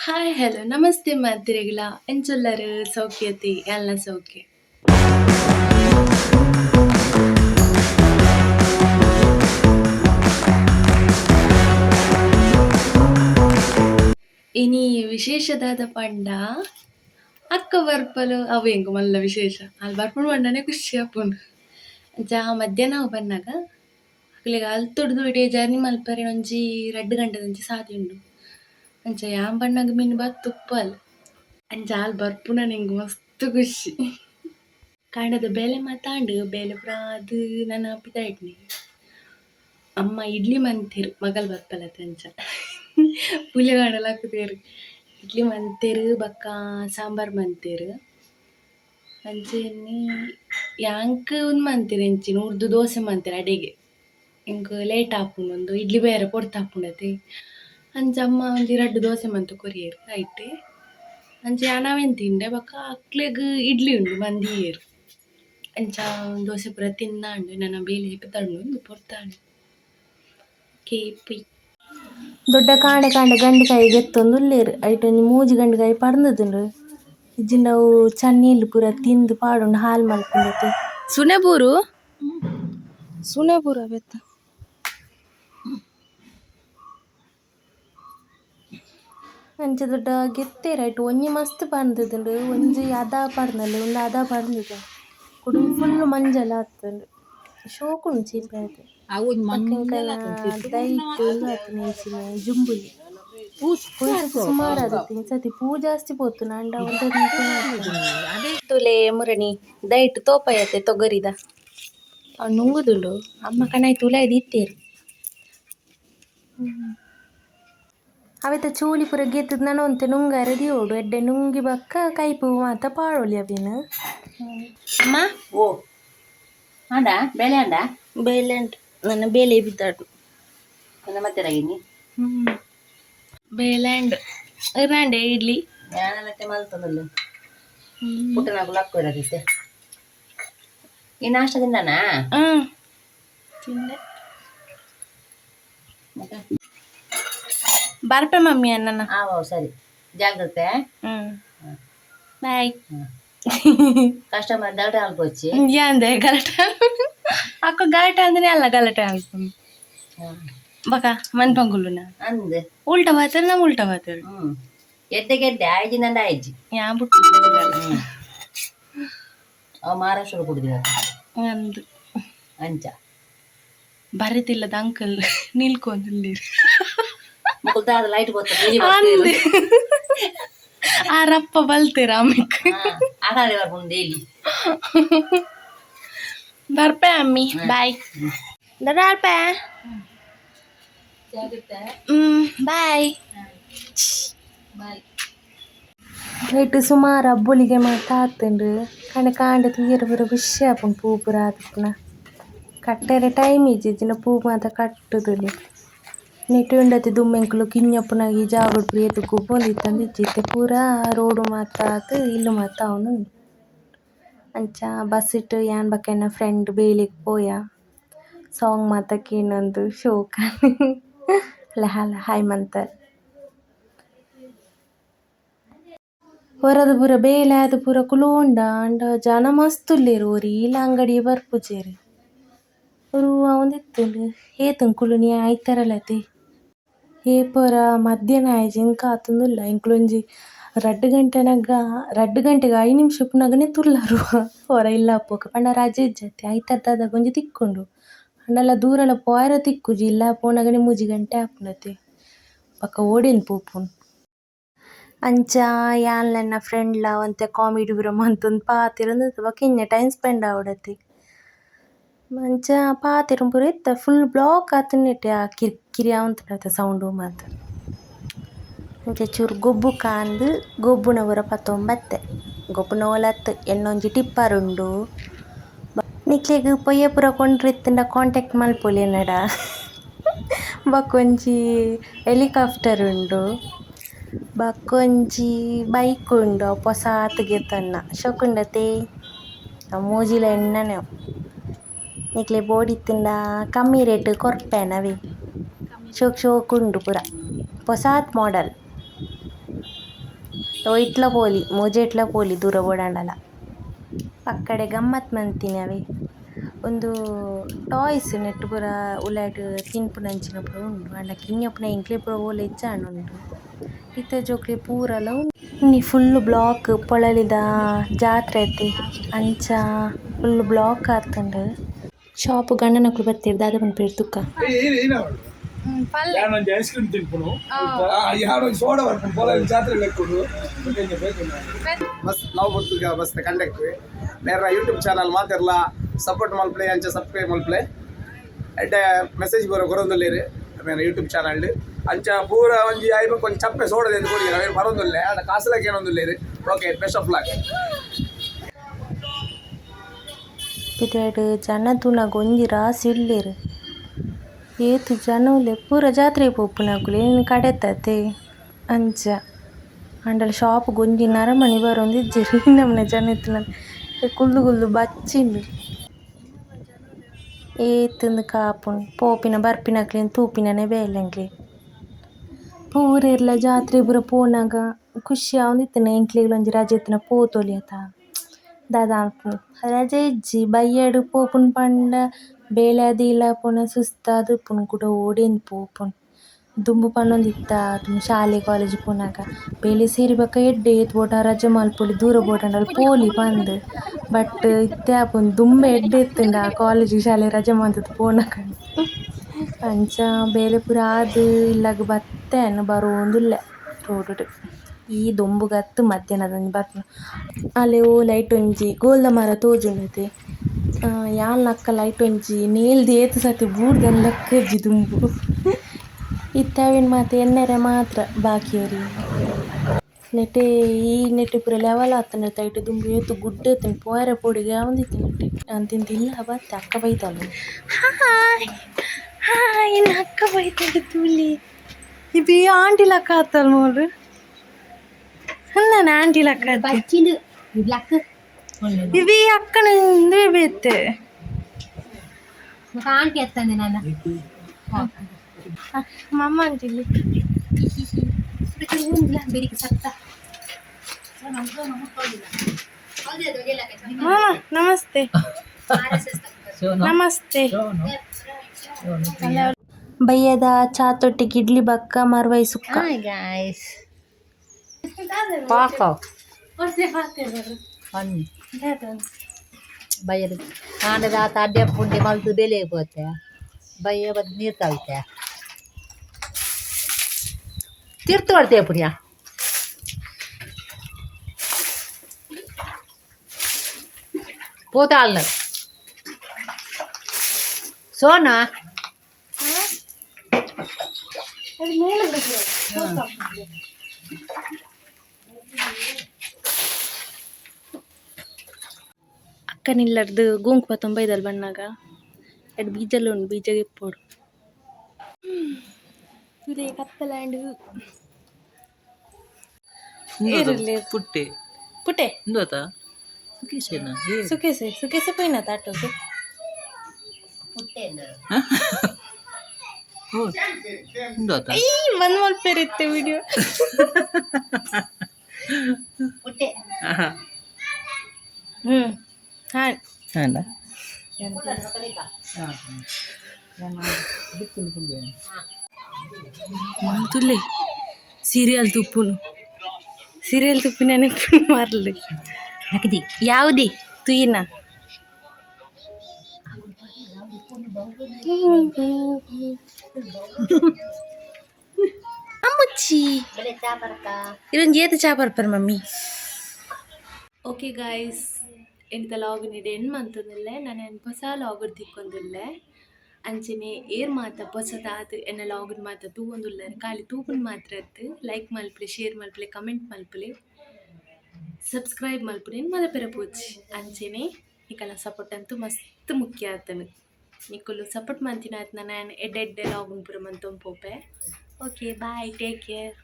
Hi hello ನಮಸ್ತೆ ಮಾತಿರೆಗಳ ಎಂಚೊಲ್ಲರು ಸೌಖ್ಯತೆ ಎಲ್ಲ ಸೌಖ್ಯ. ಇನಿ ವಿಶೇಷದಾದ ಪಂಡ ಅಕ್ಕ ಬರ್ಪಲು ಅವು ಹೆಂಗು ಮಲ್ಲ ವಿಶೇಷ ಅಲ್ಲಿ ಬರ್ಪುಂಡು ಪಂಡನೆ ಖುಷಿ ಆಪುಂಡು. ಅಂಚ ಮಧ್ಯಾಹ್ನ ಅವು ಬನ್ನಾಗ ಅಕ್ಲೆಗ್ ಅಲ್ತೊಡ್ದು ಇಡೀ ಜರ್ನಿ ಮಲ್ಪರೆ ಒಂಜಿ 2 ಗಂಟೆದಂಚಿ ಸಾದಿ ಉಂಡು. ಅಂಚ ಯಾನ್ ಬಣ್ಣಗ ಮೀನು ಬಾತ್ ತುಪ್ಪಲ್ ಅಂಚ ಆಲ್ ಬರ್ಪುನ ನಿಂಗೆ ಮಸ್ತ್ ಖುಷಿ. ಕಾಂಡದ ಬೇಲೆ ಮಾತಾಂಡು ಬೇಲೆ ಪುರಾದು ನನ್ನ ಪಿದಾಯ್ಟ್ನಿ ಅಮ್ಮ ಇಡ್ಲಿ ಮಂತೆರು ಮಗಲ್ ಬರ್ಪಲತ್ತ ಅಂಚ ಪುಲಿಯ ಕಾಂಡಲ ಹಾಕುದೇರು ಇಡ್ಲಿ ಮಂತೆರು ಬಕ್ಕ ಸಾಂಬಾರ್ ಮಂತೆರು ಅಂಚೆನಿ ಯಾಂಕ್ ಒಂದು ಮಂತೆರು ಎಂಚಿನ ಉರ್ದು ದೋಸೆ ಮಂತೆರು ಅಡೆಗೆ ಇಂಕ್ ಲೇಟ್ ಆಪುಂಡು ಒಂದು ಇಡ್ಲಿ ಬೇರೆ ಪೊಡ್ತಾಪುಂಡತೆ ಅಂಚ ಅಮ್ಮ ಒಂಜಿ 2 ದೋಸೆ ಮಂತು ಕೊರಿಯರು ಆಯ್ತು. ಅಂಚೆ ನಾವೇನು ತಿಂಡೆ ಬಕ್ಕ ಅಕ್ಲೆಗ್ ಇಡ್ಲಿ ಉಂಡು ಮಂದಿಯೇರು ಅಂಚ ದೋಸೆ ಪೂರ ತಿನ್ನಾಂಡು ನನ್ನ ಬೇಲೆ ತಣ್ಣು ಒಂದು ಪೊರ್ತಾಂಡು ಕೇಪಿ ದೊಡ್ಡ ಕಾಂಡೆ ಕಾಂಡೆ ಗಂಡಿಕಾಯಿ ಗೆತ್ತೊಂದು ಉಲ್ಲೇರು ಐಟ್ ಒಂಜಿ ಮೂಜಿ ಗಂಡಿಕಾಯಿ ಪರ್ಂದದುಂಡು ಇಜ್ಜಿಂಡವು ಚನ್ನೀಲ್ ಪೂರ ತಿಂದು ಪಾಡುಂಡು ಹಾಲ್ ಮಲ್ಪುಂಡತೆ ಸುನೆಪೂರ ಬೆತ್ತ ಅಂಚ ದೊಡ್ಡ ಗೆತ್ತೇರು ಐಟ್ ಒಂಜಿ ಮಸ್ತ್ ಪರ್ಂದದುಂಡು ಒಂಜಿ ಅದ ಪರ್ನಲೆ ಒಂದು ಅದ ಪರ್ಂದಿದ ಕುಡುಂಬ ಫುಲ್ ಮಂಜಲ ಆತುಂಡು ಶೋಕುಂಡು ಚೀಪಾಯ್ತು ದೈಟ್ ಆತುಂಡು ಜುಂಬುಲಿ ಸುಮಾರು ಆದತ್ತು ಈ ಸತಿ ಪೂ ಜಾಸ್ತಿ ಪೋತು ನಾಂಡ ತುಲೆ ಮುರಣಿ ದೈಟ್ ತೋಪಯತ್ತೆ ತೊಗರಿದ ಅವ್ನು ನುಂಗುದುಂಡು ಅಮ್ಮ ಕಣಾಯಿ ತುಲಾಯ್ದು ಇತ್ತೇರು ಅವೆತ ಚೂಲಿ ಪೂರ ಗೆತ್ತದ ನಾನು ಒಂತೆ ನುಂಗಾರೆ ದಿಯೋಡು ಎಡ್ಡೆ ನುಂಗಿ ಬಕ್ಕ ಕೈ ಪೂ ಮಾತ ಪಾಡೋಲಿ ಅವೇನು ಅಮ್ಮ ಓ ಆಂಡ ಬೇಳೆ ಆಂಡ ಬೇಲೆ ಉಂಟು ನನ್ನ ಬೇಲೆ ಬಿದ್ದಾಡು ನನ್ನ ಮತ್ತೆ ರಾಗಿನಿ ಬೇಲ್ಯಾಂಡ್ ಇರಾಂಡೆ ಇಡ್ಲಿ ഞാനല്ലത്തെ മലത്തതല്ലേ കുട്ടനാക്ക് ലക്കോരത്തെ ഈ നാഷ്ട തിന്നാനാ ತಿಂದೆ ಮತ್ತೆ ಬರ್ಪೆ ಮಮ್ಮಿ ಅಣ್ಣನ ಆವ ಸರಿ ಜಾಗ್ರತೆ ಬಾಯ್ ಕಸ್ಟಮರ್ ದಲ್ಟ ಅಲ್ಪೊಚ್ಚಿ ಯಾಂದೆ ಗಲಾಟೆ ಅಕ್ಕ ಗಲಾಟೆ ಅಂದ್ರೆ ಅಲ್ಲ ಗಲಾಟೆ ಅನ್ಕೊಂಡು ಬಕ ಮನ್ ಪಂಗುಲುನ ಅಂದೆ ಉಲ್ಟಾ ಮಾತಾರ ನಮ್ ಉಲ್ಟಾ ಮಾತಾರ ಗೆಡ್ಡೆ ಗೆಡ್ಡೆ ಆಯ್ಜಿ ನಂದ ಆಯ್ಜಿ ಯಾ ಬಿಟ್ಟು ಅವ ಮಹಾರಾಷ್ಟ್ರ ಕುಡಿದಿರ ಅಂದು ಅಂಚ ಬರೀತಿಲ್ಲದ ಅಂಕಲ್ ನಿಲ್ಕೊಂಡಿ ಮುಕುಲ್ತಾದ ಲೈಟ್ ಅಂದೆ ಆ ರಪ್ಪ ಬಲ್ತೀರ ಆಮೇಕ್ ಆಗಾಡಿ ಬರ್ಕೊಂಡು ಡೈಲಿ ಬರ್ಪೆ ಅಮ್ಮಿ ಬಾಯ್ ದೊಡ್ಡಪ್ಪ ಜಾಗ್ರತೆ ಬಾಯ್ ಬಾಯ್ ಐಟ್ ಸುಮಾರು ಹಬ್ಬುಲಿಗೆ ಮಾತಾತುಂಡು ಕಣೆ ಕಾಂಡೆ ತೂಯರೆ ಪೂರ ಖುಷಿ ಆಪುಂಡು ಪೂ ಪೂರ ಆದಿಪ್ಪುನ ಕಟ್ಟೆರೆ ಟೈಮ್ ಇಜ್ಜಿನ ಪೂ ಮಾತ ಕಟ್ಟುದುಲಿ ನೆಟ್ಟು ಉಂಡತಿ ದುಮ್ಮೆಂಕುಲು ಕಿಂಜಪ್ಪುನಾಗ ಈ ಜಾಗಡ್ ಪೂರ ಏತು ಗೊಬ್ಬೊಂದು ಇತ್ತಂದು ಇಜ್ಜಿತ್ತೆ ಪೂರ ರೋಡು ಮಾತಾತು ಇಲ್ಲು ಮಾತ ಅವನು ಅಂಚ ಬಸ್ ಇಟ್ಟು ಯಾನ್ ಬಕ್ಕ ಫ್ರೆಂಡ್ ಬೇಲಿಗೆ ಪೋಯ ಸಾಂಗ್ ಮಾತ ಕೇನೊಂದು ಶೋಕ ಲಹಲ ಹಾಯ್ ಮಂತರ್ ಹೊರದು ಪೂರ ಬೇಲೆ ಅದು ಪೂರ ಕುಲೋಂಡ ಅಂಡ ಜನ ಮಸ್ತುಲ್ಲೇರು ಓರಿ ಇಲ್ಲ ಅಂಗಡಿ ಬರ್ಪುಜೇರಿ ಅವರು ಅವಂದಿತ್ತುಂಡು ಏತನ್ ಕುಲುನಿ ಆಯ್ತಾರಲ್ಲತಿ ಏ ಪೂರ ಮಧ್ಯಾಹ್ನ ಆಯ್ಜಿ ಇಂಕ ಆತುಂದುಲ್ಲ ಇಂಕ್ಲೊಂಜಿ 2 ಗಂಟೆನಾಗ 2 ಗಂಟೆಗೆ 5 ನಿಮಿಷಪ್ಪುನಾಗನೇ ತುರ್ಲಾರು ಹೊರ ಇಲ್ಲ ಪೋಕ ಪಂಡ ರಜೆ ಇಜ್ಜತಿ ಆಯ್ತದ್ದಾದಾಗ ಒಂಜಿ ತಿಕ್ಕೊಂಡು ಅಂಡಲ್ಲ ದೂರಲ ಪೋಯರ ತಿಕ್ಕುಜಿ ಇಲ್ಲ ಪೋನಾಗನೇ 3 ಗಂಟೆ ಆಪುನತಿ ಪಕ್ಕ ಓಡೇನು ಪೋಪುನು ಅಂಚ ಯಾನ್ ನನ್ನ ಫ್ರೆಂಡ್ಲ ಒಂತೆ ಕಾಮಿಡಿ ಪೂರ ಮಂತೊಂದು ಪಾತಿರಂದು ಬಕ್ಕ ಟೈಮ್ ಸ್ಪೆಂಡ್ ಆವಡತಿ ಮಂಚ ಪಾತೆರಂ ಪೂರ ಇತ್ತ ಫುಲ್ ಬ್ಲಾಕ್ ಆತುನೆಟ್ಟೆ ಆ ಕಿರಿಕಿರಿ ಅವಂತ ಸೌಂಡು ಮಾತ ಅಂಚೆ ಚೂರು ಗೊಬ್ಬು ಕಾಂದು ಗೊಬ್ಬುನ ಪೂರ ಪತ್ತೊಂಬತ್ತೆ ಗೊಬ್ಬುನ ಓಲತ್ತು ಎನ್ನೊಂಜಿ ಟಿಪ್ಪರ್ ಉಂಡು ನಿಕ್ಲೆಗ್ ಪೊಯ್ಯ ಪೂರ ಕೊಂಡ್ರಿತ್ತಂಡ ಕಾಂಟ್ಯಾಕ್ಟ್ ಮಲ್ಪೊಲಿ ನಡ ಬಕ್ಕೊಂಜಿ ಹೆಲಿಕಾಪ್ಟರ್ ಉಂಡು ಬಕ್ಕೊಂಜಿ ಬೈಕ್ ಉಂಡು ಪೊಸಾತ್ ಗೆತ್ತನ್ನ ಶೊಕುಂಡತೆ ಮೂಜಿಲ ಎಣ್ಣನೆ ನಿಕ್ಲೆ ಬೋಡಿತ್ತಿಂಡ ಕಮ್ಮಿ ರೇಟ್ ಕೊರ್ಪೆನವೆ ಶೋಕ್ ಉಂಡು ಪೂರ ಪೊಸಾತ್ ಮಾಡೆಲ್ ಓ ಇಟ್ಲ ಪೋಲಿ ಮೋಜೆ ಇಟ್ಲ ಪೋಲಿ ದೂರ ಓಡಾಂಡಲ ಪಕ್ಕಡೆ ಗಮ್ಮತ್ ಮಂತಿನಿ ಅವೆ ಒಂದು ಟಾಯ್ಸ್ ನೆಟ್ಟ್ ಪೂರ ಉಲಾಯ್ಟ್ ತಿನ್ಪುನಂಚಿನ ಪೂರ ಉಂಡು ಆಂಡ ಕಿನ್ನಪ್ಪುನ ಎಂಕ್ಲೆ ಪೂರ ಓಲೆ ಇಜ್ಜಾಂಡ್ ಉಂಡು ಇತ್ತೆ ಜೋಕ್ಲೆ ಪೂರಲ ಉಂಡು ಫುಲ್ ಬ್ಲಾಕ್ ಪೊಳಲಿದ ಜಾತ್ರೆ ಐತಿ ಅಂಚ ಫುಲ್ ಬ್ಲಾಕ್ ಆತುಂಡು ಶಾಪ್ ಗಂಡನಕ್ಕಳು ಬತ್ತಿರ್ ದಾದ ಪನ್ಪೇರ್ ತುಕ್ಕ ಯಾನೊಂದು ಐಸ್ ಕ್ರೀಮ್ ತಿನ್ಪುನು ಯಾನೊಂದು ಸೋಡಾ ಬರ್ಪುನು ಪೋಲ ಜಾತ್ರೆ ಲೆಕ್ಕುಡು ಬಸ್ ನಾವು ಬರ್ತೀವಿ ಬಸ್ ಕಂಡಕ್ಟ್ರಿ ಬೇರೆ ಯೂಟ್ಯೂಬ್ ಚಾನಲ್ ಮಾತಿರಲ್ಲ ಸಪೋರ್ಟ್ ಮಲ್ಪ್ಲೆ ಅಂಚ ಸಬ್ಸ್ಕ್ರೈಬ್ ಮಲ್ಪ್ಲೆ ಎಡ್ಡೆ ಮೆಸೇಜ್ ಬರೋ ಕೊರೊಂದುಲ್ಲೇರಿ ಆಮೇಲೆ ಯೂಟ್ಯೂಬ್ ಚಾನಲ್ ಅಂಚ ಪೂರ ಒಂಜಿ ಐಮಕ್ ಒಂಜಿ ಚಪ್ಪೆ ಸೋಡದೆ ಅಂತ ಕೊಡಿ ನಾವೇನು ಬರೋದಿಲ್ಲ ಅದ ಕಾಸಲಕ್ಕೆ ಏನೊಂದಿಲ್ಲೇರಿ ಓಕೆ ಬೆಸ್ಟ್ ಆಫ್ ಲಕ್ ಪಿತೇಡ್ ಜನ ತೂನಗ ಒಂಜಿ ರಾಸ್ ಇಲ್ಲೇರು ಏತು ಜನ ಉಲ್ಲೆ ಪೂರ ಜಾತ್ರೆಗೆ ಪೋಪುನಕುಲು ಏನು ಕಡೆತತೆ ಅಂಚ ಅಂಡಲ ಶಾಪ್ ಗೊಂಜಿ ನರಮಣಿ ಬರೊಂದಿಜ್ಜೆರ್ ಈ ನಮೂನೆ ಜನ ಇತ್ತಿನ ಕುಲ್ಲು ಕುಲ್ಲು ಬಚ್ಚಿಂಡು ಏತಂದು ಕಾಪುಂಡು ಪೋಪಿನ ಬರ್ಪಿನಕ್ಲೆನ್ ತೂಪಿನನೆ ಬೇಲೆಂಕ್ಲೆ ಪೂರೆರ್ಲ ಜಾತ್ರೆ ಪೂರ ಪೋನಾಗ ಖುಷಿ ಆವೊಂದಿತ್ತನೆ ಎಂಕ್ಲೆಗ್ಲ ಒಂಜಿ ರಜೆ ಇತ್ತಿನ ಪೋತೊಲಿಯತ ದಾದ ಅನ್ಪುನು ರಜೆ ಇಜ್ಜಿ ಬಯ್ಯಡ್ ಪೋಪುನು ಪಂಡ ಬೇಲೆ ಅದೀಲ ಪುನ ಸುಸ್ತಾದ್ ಉಪ್ಪುನು ಕೂಡ ಓಡೆಂದು ಪೋಪುನು ದುಂಬು ಪನ್ನೊಂದಿತ್ತ ತುಮ್ ಶಾಲೆ ಕಾಲೇಜ್ ಪೋನಾಗ ಬೇಲೆ ಸೇರಿ ಬಕ್ಕ ಎಡ್ಡೆ ಏತ್ ಬೋಟ ರಜೆ ಮಲ್ಪೊಲಿ ದೂರ ಬೋಟಂಡಲ ಪೋಲಿ ಪಂದ್ ಬಟ್ ಇತ್ತೆ ಆಪುಂಡು ದುಂಬು ಎಡ್ಡೆ ಎತ್ತುಂಡ ಕಾಲೇಜ್ ಶಾಲೆ ರಜೆ ಮಂತುದು ಪೋನಾಗ ಅಂಚ ಬೇಲೆ ಪೂರ ಆದ್ ಇಲ್ಲಗ್ ಬತ್ತೇನು ಬರೋಂದುಲ್ಲೆ ರೋಡ್ ಈ ದೊಂಬುಗತ್ತು ಮಧ್ಯಾಹ್ನದಂದು ಬರ್ಪುನು ಅಲ್ಲೇ ಓ ಲೈಟ್ ಒಂಜಿ ಗೋಲ್ದ ಮರ ತೋಜುಂಡತೆ ಯಾನ್ ಲಕ್ಕ ಲೈಟ್ ಒಂಜಿ ನೇಲ್ದು ಏತು ಸತಿ ಬೂಡ್ದನ್ ಲಕ್ಕ ಇಜ್ಜಿ ದುಂಬು ಇತ್ತವೇನು ಮಾತ ಎನ್ನರೆ ಮಾತ್ರ ಬಾಕಿಯರಿ ನೆಟ್ಟೆ ಈ ನೆಟ್ಟೆ ಪೂರ ಲೆವೆಲ್ ಆತನ ತೈಟ್ ದುಂಬು ಏತು ಗುಡ್ಡ ಎತ್ತನ ಪೋಯರೆ ಪೋಡಿಗೆ ಯಾವಂದಿತ್ತು ನೆಟ್ಟೆ ಅಂತಿಂತ ಇಲ್ಲ ಬತ್ತೆ ಅಕ್ಕ ಬೈತಲ್ಲ ಹಾಯ್ ಹಾಯ್ ಇನ್ನು ಅಕ್ಕ ಬೈತಾಳೆ ತೂಲಿ ಇದು ಆಂಟಿ ಲಕ್ಕ ಆತಲ್ಲ ನೋಡ್ರಿ ನಾನು ಆಂಟಿ ಲಕ್ಕ ಬಚ್ಚಿಂಡು ಬ್ಲಾಕ್ ಇದು ಈ ಅಕ್ಕನ ಹಿಂದೆ ಬೇತೆ ಆಂಟಿ ಎತ್ತಂದೆ ನಾನು ಮಮ್ಮ ಅಂಟಿಲ್ಲಿ ಬೇರೆ ಸತ್ತ ಮಾಮ ನಮಸ್ತೆ ನಮಸ್ತೆ ಬಯ್ಯದ ಚಾ ತೊಟ್ಟಿಗೆ ಇಡ್ಲಿ ಬಕ್ಕ ಮರ್ವೈ ಸುಕ್ಕ ಗಾಯ್ಸ್ ಪಾಕ ಬಯ್ಯದು ಕಾಂಡದ ಆತ ಅಡ್ಡೆ ಪುಂಡೆ ಮಲ್ತು ಬೆಲೆ ಹೋಗುತ್ತೆ ಬಯ್ಯ ಬದ್ ನೀರು ತಾಗುತ್ತೆ ತೀರ್ತು ಮಾಡ್ತೇವೆ ಪುಣ್ಯ పోతా అన్నారు సోనా ಅಕ್ಕನಿಲ್ಲರ್ದು ಗೋಂಕು 95 ಬಣ್ಣಾಗ ಎರಡು ಬೀಜಲ್ಲ ಉಂಡು ಬೀಜಗೆ ಇಪ್ಪೋಡು ಇದೇ ಕತ್ತಲ್ಯಾಂಡ್ ಪುಟ್ಟೆ ಪುಟೆ ಇಂದೋತ ಸುಖೇಶೇನ ಸುಖೇಸೆ ಸುಖೇಸೆ ಪೋಯಿನ ತಾಟೋಕೆ ಓ ಇಂದೋತ ಈ ಮನ್ ಮಲ್ಪೇರಿತ್ತೆ ವಿಡಿಯೋ ಹಾಂ ಹಾಂಡ ಮಂತುಲ್ಲೆ ಸೀರಿಯಲ್ ತುಪ್ಪುನು ಸೀರಿಯಲ್ ತುಪ್ಪಿನ ನೆನಪು ಮಾರ್ಲಿ ನಕದಿ ಯಾವುದಿ ತುಯಿನ ಅಮ್ಮಚ್ಚಿ ಇದೊಂದು ಏತು ಚಾ ಬರ್ಪರ್ ಮಮ್ಮಿ ಓಕೆ ಗಾಯ್ಸ್ ಎಂತ ಲಾಗ್ ನೀಡಿ ಹೆಣ್ಣು ಮಂತದಿಲ್ಲ ನಾನು ಹೊಸ ಲಾಗರ್ ತಿಕ್ಕೊಂದಿಲ್ಲ ಅಂಚನೆ ಏರ್ ಮಾತ ಹೊಸದಾದ ಎನ್ನ ಲಾಗನ್ ಮಾತ ತೂವೊಂದುಲ್ಲ ಖಾಲಿ ತೂಪನ್ ಮಾತ್ರ ಅತ್ತು ಲೈಕ್ ಮಲ್ಪಲೆ ಶೇರ್ ಮಲ್ಪಲೆ ಕಮೆಂಟ್ ಮಲ್ಪಲೆ ಸಬ್ಸ್ಕ್ರೈಬ್ ಮಲ್ಪಲೆ ಮದಪೆರ ಪೋಚಿ ಅಂಚನೆ ನಿಕಲ ಸಪೋರ್ಟ್ ಅಂತೂ ಮಸ್ತ್ ಮುಖ್ಯ ಆತನು ನಿಕಲು ಸಪೋರ್ಟ್ ಮಂತಿನ ಆಯ್ತು ನಾನು ಎಡ್ಡೆ ಲಾಗನ್ ಪುರ ಮಂತೊಂದು ಪೋಪೆ ಓಕೆ ಬಾಯ್ ಟೇಕ್ ಕೇರ್